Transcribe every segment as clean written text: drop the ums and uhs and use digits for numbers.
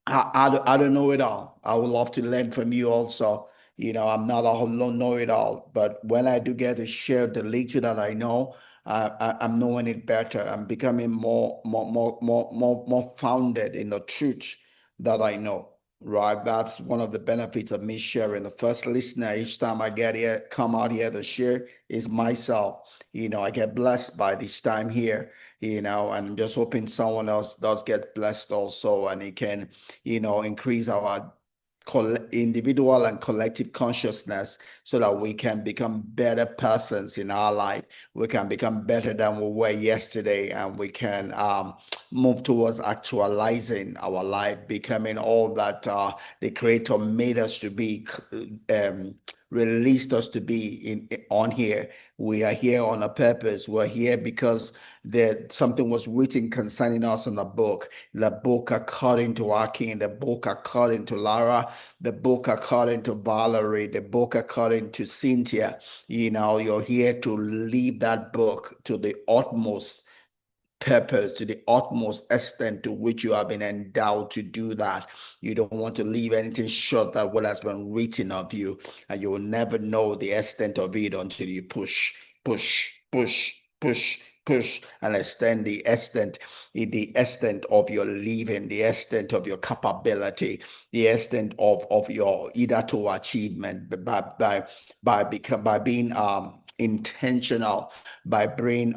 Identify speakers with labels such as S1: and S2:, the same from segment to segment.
S1: I don't know it all. I would love to learn from you also. I'm not a whole know it all, but when I do get to share the little that I know, I'm knowing it better. I'm becoming more founded in the truth that I know. Right. That's one of the benefits of me sharing. The first listener each time I get here, come out here to share is myself. I get blessed by this time here, and I'm just hoping someone else does get blessed also, and it can increase our individual and collective consciousness so that we can become better persons in our life. We can become better than we were yesterday, and we can move towards actualizing our life, becoming all that the Creator made us to be, released us to be on here. We are here on a purpose. We're here because something was written concerning us in the book according to Akin, the book according to Lara, the book according to Valerie, the book according to Cynthia. You're here to leave that book to the utmost purpose, to the utmost extent to which you have been endowed to do that. You don't want to leave anything short that what has been written of you, and you will never know the extent of it until you push, push, push, push, and extend the extent of your living, the extent of your capability, the extent of your either to achievement by being intentional, by being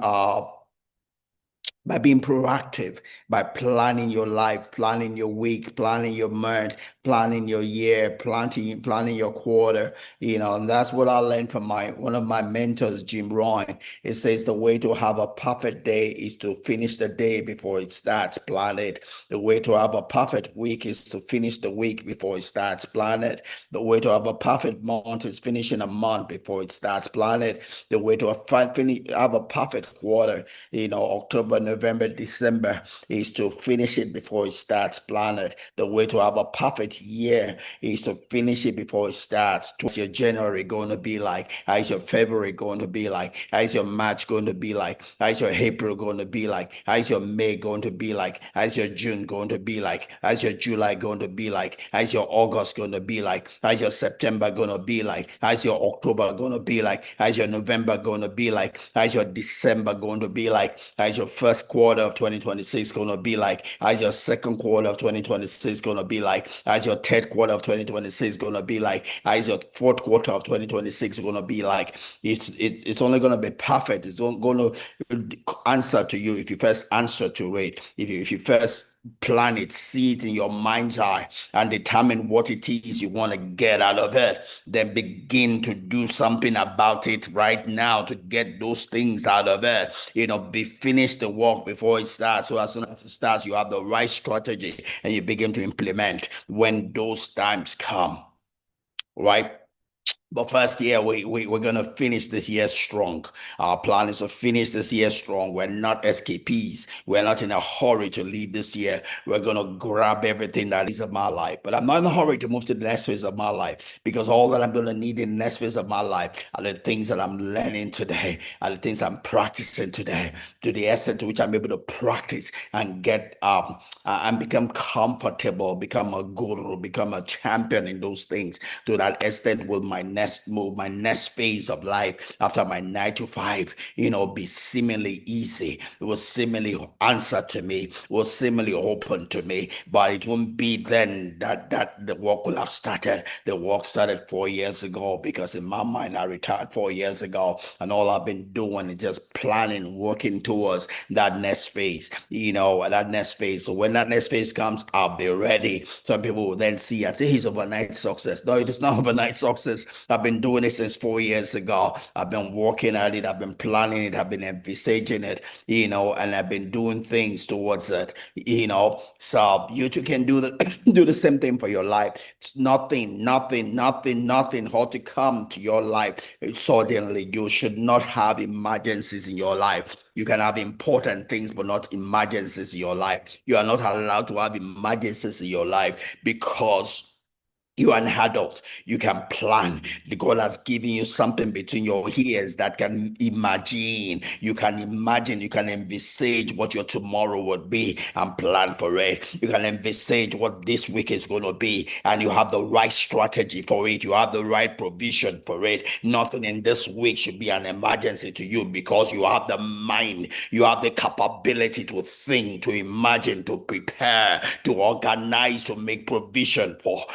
S1: proactive, by planning your life, planning your week, planning your month, planning your year, planning your quarter, and that's what I learned from my one of my mentors, Jim Rohn. It says the way to have a perfect day is to finish the day before it starts. Plan it. The way to have a perfect week is to finish the week before it starts. Plan it. The way to have a perfect month is finishing a month before it starts. Plan it. The way to have a perfect quarter, October, November, December, is to finish it before it starts. Plan it. The way to have a perfect year is to finish it before it starts. What's your January going to be like? How's your February going to be like? How's your March going to be like? How's your April going to be like? How's your May going to be like? How's your June going to be like? How's your July going to be like? How's your August going to be like? How's your September going to be like? How's your October going to be like? How's your November going to be like? How's your December going to be like? How's your first quarter of 2026 going to be like? How's your second quarter of 2026 going to be like? How's your third quarter of 2026 going to be like? How's your fourth quarter of 2026 going to be like? It's only going to be perfect. It's going to answer to you if you first answer to it. If you first plan it, see it in your mind's eye, and determine what it is you want to get out of it. Then begin to do something about it right now to get those things out of it. Be finish the work before it starts. So as soon as it starts, you have the right strategy and you begin to implement when those times come, right? But first, yeah, we're gonna finish this year strong. Our plan is to finish this year strong. We're not escapees. We're not in a hurry to leave this year. We're gonna grab everything that is of my life. But I'm not in a hurry to move to the next phase of my life because all that I'm gonna need in the next phase of my life are the things that I'm learning today, are the things I'm practicing today, to the extent to which I'm able to practice and get and become comfortable, become a guru, become a champion in those things. To that extent will my next move, my next phase of life after my 9 to 5, be seemingly easy. It will seemingly answer to me, will seemingly open to me, but it won't be then that the work will have started. The work started 4 years ago because in my mind I retired 4 years ago, and all I've been doing is just planning, working towards that next phase. That next phase. So when that next phase comes, I'll be ready. Some people will then see and say he's overnight success. No, it is not overnight success. I've been doing it since 4 years ago. I've been working at it. I've been planning it. I've been envisaging it, and I've been doing things towards it. So you too can do the do the same thing for your life. It's nothing ought to come to your life suddenly. You should not have emergencies in your life. You can have important things, but not emergencies in your life. You are not allowed to have emergencies in your life because You're an adult. You can plan. The God has given you something between your ears that can imagine. You can imagine. You can envisage what your tomorrow would be and plan for it. You can envisage what this week is going to be, and you have the right strategy for it. You have the right provision for it. Nothing in this week should be an emergency to you because you have the mind. You have the capability to think, to imagine, to prepare, to organize, to make provision for.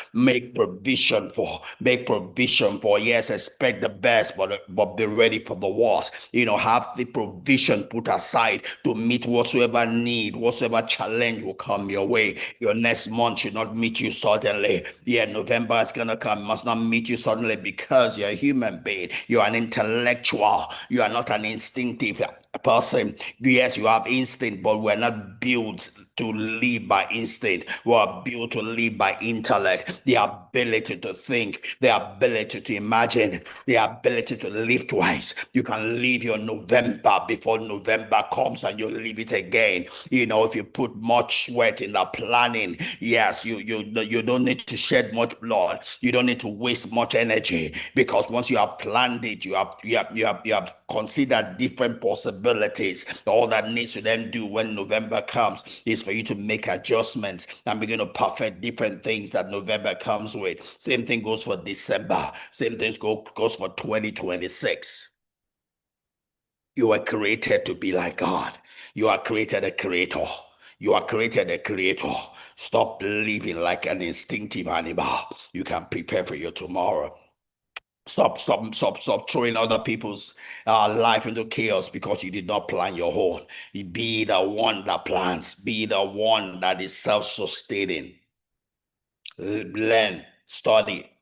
S1: Yes, expect the best, but be ready for the worst. Have the provision put aside to meet whatsoever need, whatsoever challenge will come your way. Your next month should not meet you suddenly. Yeah, November is gonna come, must not meet you suddenly because you're a human being. You're an intellectual. You are not an instinctive person. Yes, you have instinct, but we're not built to live by instinct. We are built to live by intellect, the ability to think, the ability to imagine, the ability to live twice. You can live your November before November comes and you live it again. If you put much sweat in the planning, yes, you don't need to shed much blood. You don't need to waste much energy because once you have planned it, you have considered different possibilities. All that needs to then do when November comes is for you to make adjustments and begin to perfect different things that November comes with. Same thing goes for December. Same thing goes for 2026. You were created to be like God. You are created a creator. You are created a creator. Stop living like an instinctive animal. You can prepare for your tomorrow. Stop throwing other people's life into chaos because you did not plan your own. Be the one that plans. Be the one that is self-sustaining. Learn, study,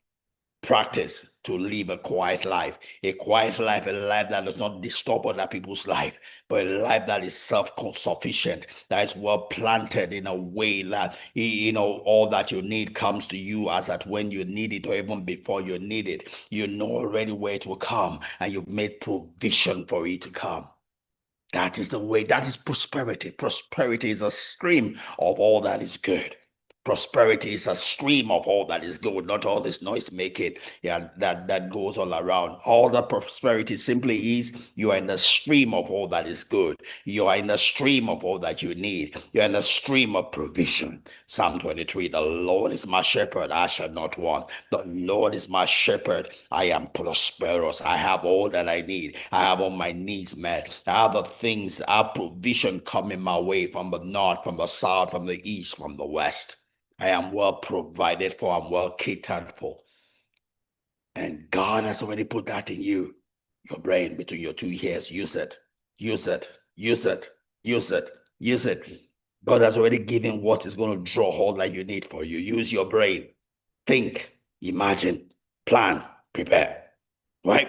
S1: practice to live a quiet life, a life that does not disturb other people's life, but a life that is self-sufficient, that is well planted in a way that all that you need comes to you as at when you need it or even before you need it. You know already where it will come, and you've made provision for it to come. That is the way. That is prosperity. Prosperity is a stream of all that is good. Prosperity is a stream of all that is good, not all this noise making, yeah, that goes all around. All the prosperity simply is you are in the stream of all that is good. You are in the stream of all that you need. You're in the stream of provision. Psalm 23, the Lord is my shepherd, I shall not want. The Lord is my shepherd, I am prosperous. I have all that I need. I have all my needs met. I have the things, I have provision coming my way from the north, from the south, from the east, from the west. I am well provided for. I'm well catered for. And God has already put that in you, your brain between your two ears. Use it. Use it. Use it. Use it. Use it. God has already given what is going to draw all that you need for you. Use your brain. Think, imagine, plan, prepare. Right?